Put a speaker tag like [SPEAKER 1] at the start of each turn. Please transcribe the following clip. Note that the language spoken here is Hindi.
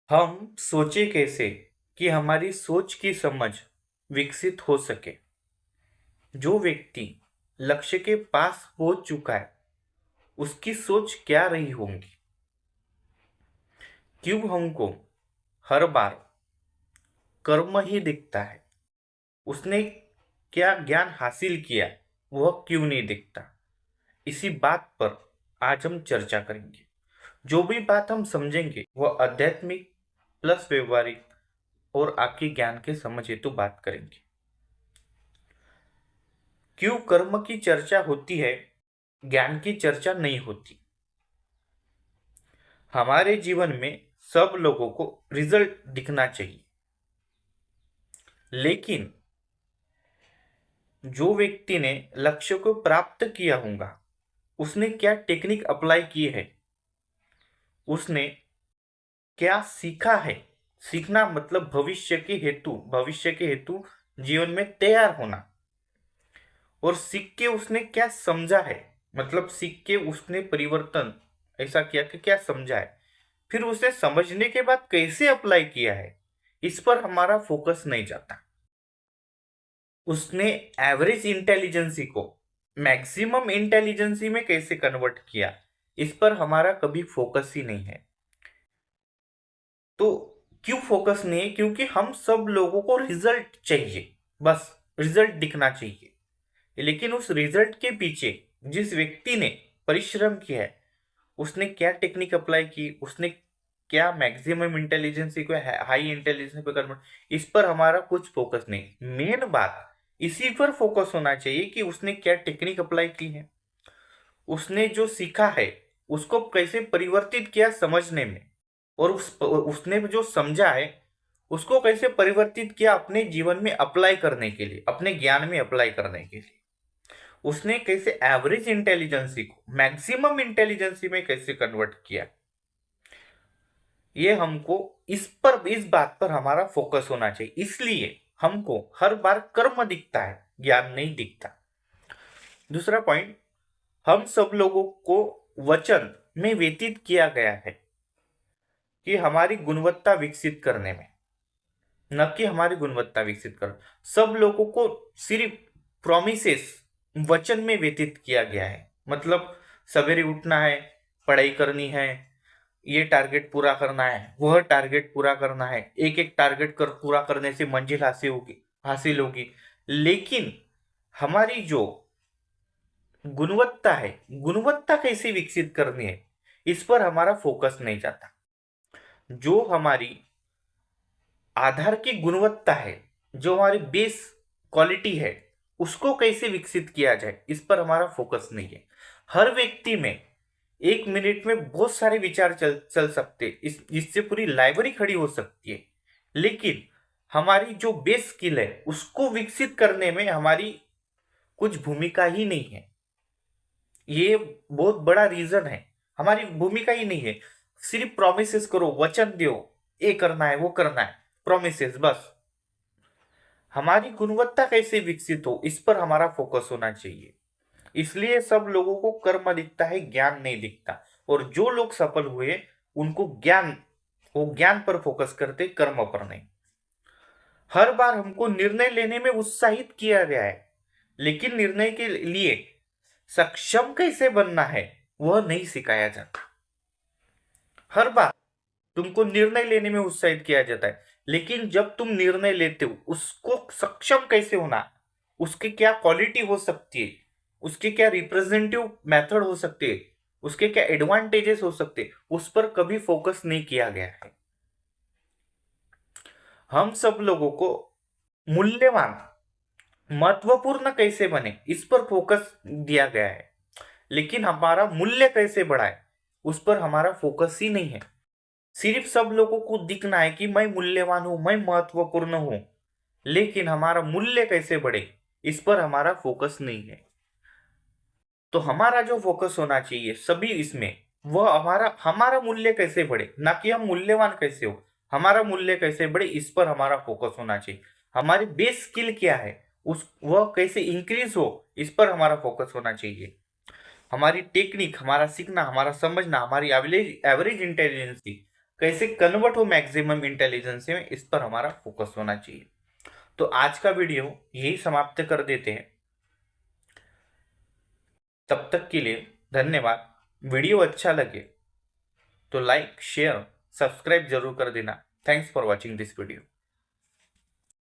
[SPEAKER 1] हम सोचे कैसे कि हमारी सोच की समझ विकसित हो सके। जो व्यक्ति लक्ष्य के पास पहुंच चुका है उसकी सोच क्या रही होगी। क्यों हमको हर बार कर्म ही दिखता है, उसने क्या ज्ञान हासिल किया वह क्यों नहीं दिखता। इसी बात पर आज हम चर्चा करेंगे। जो भी बात हम समझेंगे वह आध्यात्मिक प्लस व्यवहारिक और आपके ज्ञान के समझ हेतु बात करेंगे। क्यों कर्म की चर्चा होती है, ज्ञान की चर्चा नहीं होती। हमारे जीवन में सब लोगों को रिजल्ट दिखना चाहिए, लेकिन जो व्यक्ति ने लक्ष्य को प्राप्त किया होगा उसने क्या टेक्निक अप्लाई की है, उसने क्या सीखा है। सीखना मतलब भविष्य के हेतु जीवन में तैयार होना। और सीख के उसने क्या समझा है, मतलब सीख के उसने परिवर्तन ऐसा किया कि क्या समझा है, फिर उसे समझने के बाद कैसे अप्लाई किया है, इस पर हमारा फोकस नहीं जाता। उसने एवरेज इंटेलिजेंसी को मैक्सिमम इंटेलिजेंसी में कैसे कन्वर्ट किया, इस पर हमारा कभी फोकस ही नहीं है। तो क्यों फोकस नहीं है? क्योंकि हम सब लोगों को रिजल्ट चाहिए, बस रिजल्ट दिखना चाहिए। लेकिन उस रिजल्ट के पीछे जिस व्यक्ति ने परिश्रम किया है, उसने क्या टेक्निक अप्लाई की, उसने क्या मैक्सिमम इंटेलिजेंसी को हाई इंटेलिजेंस पे कन्वर्ट, इस पर हमारा कुछ फोकस नहीं। मेन बात इसी पर फोकस होना चाहिए कि उसने क्या टेक्निक अप्लाई की है, उसने जो सीखा है उसको कैसे परिवर्तित किया समझने में, और उसने जो समझा है उसको कैसे परिवर्तित किया अपने जीवन में अप्लाई करने के लिए, अपने ज्ञान में अप्लाई करने के लिए। उसने कैसे एवरेज इंटेलिजेंसी को मैक्सिमम इंटेलिजेंसी में कैसे कन्वर्ट किया। ये हमको इस बात पर हमारा फोकस होना चाहिए। इसलिए हमको हर बार कर्म दिखता है, ज्ञान नहीं दिखता। दूसरा पॉइंट, हम सब लोगों को वचन में व्यतीत किया गया है कि हमारी गुणवत्ता विकसित करने में, न कि हमारी गुणवत्ता विकसित कर। सब लोगों को सिर्फ प्रोमिसेस वचन में व्यतीत किया गया है। मतलब सवेरे उठना है, पढ़ाई करनी है, ये टारगेट पूरा करना है, वह टारगेट पूरा करना है, एक एक टारगेट पूरा करने से मंजिल हासिल होगी। लेकिन हमारी जो गुणवत्ता है, गुणवत्ता कैसे विकसित करनी है, इस पर हमारा फोकस नहीं जाता। जो हमारी आधार की गुणवत्ता है, जो हमारी बेस क्वालिटी है, उसको कैसे विकसित किया जाए, इस पर हमारा फोकस नहीं है। हर व्यक्ति में एक मिनट में बहुत सारे विचार चल चल सकते, इससे पूरी लाइब्रेरी खड़ी हो सकती है। लेकिन हमारी जो बेस स्किल है उसको विकसित करने में हमारी कुछ भूमिका ही नहीं है। ये बहुत बड़ा रीजन है, हमारी भूमिका ही नहीं है। सिर्फ प्रोमिसेस करो, वचन दो, ये करना है वो करना है, प्रोमिसेस बस। हमारी गुणवत्ता कैसे विकसित हो, इस पर हमारा फोकस होना चाहिए। इसलिए सब लोगों को कर्म दिखता है, ज्ञान नहीं दिखता। और जो लोग सफल हुए उनको वो ज्ञान पर फोकस करते, कर्म पर नहीं। हर बार हमको निर्णय लेने में उत्साहित किया गया है, लेकिन निर्णय के लिए सक्षम कैसे बनना है वह नहीं सिखाया जाता। हर बार तुमको निर्णय लेने में उत्साहित किया जाता है, लेकिन जब तुम निर्णय लेते हो उसको सक्षम कैसे होना, उसकी क्या क्वालिटी हो सकती है, उसके क्या रिप्रेजेंटेटिव मेथड हो सकते हैं, उसके क्या एडवांटेजेस हो सकते हैं, उस पर कभी फोकस नहीं किया गया है। हम सब लोगों को मूल्यवान महत्वपूर्ण कैसे बने, इस पर फोकस दिया गया है, लेकिन हमारा मूल्य कैसे बढ़ाए उस पर हमारा फोकस ही नहीं है। सिर्फ सब लोगों को दिखना है कि मैं मूल्यवान हूं, मैं महत्वपूर्ण हूं, लेकिन हमारा मूल्य कैसे बढ़े इस पर हमारा फोकस नहीं है। तो हमारा जो फोकस होना चाहिए सभी इसमें, वह हमारा हमारा मूल्य कैसे बढ़े, ना कि हम मूल्यवान कैसे हो। हमारा मूल्य कैसे बढ़े इस पर हमारा फोकस होना चाहिए। हमारी बेस स्किल क्या है, उस वह कैसे इंक्रीज हो, इस पर हमारा फोकस होना चाहिए। हमारी टेक्निक, हमारा सीखना, हमारा समझना, हमारी एवरेज इंटेलिजेंसी, कैसे कन्वर्ट हो मैक्सिमम इंटेलिजेंस में, इस पर हमारा फोकस होना चाहिए। तो आज का वीडियो यही समाप्त कर देते हैं। तब तक के लिए धन्यवाद। वीडियो अच्छा लगे तो लाइक, शेयर, सब्सक्राइब जरूर कर देना। Thanks for watching this video.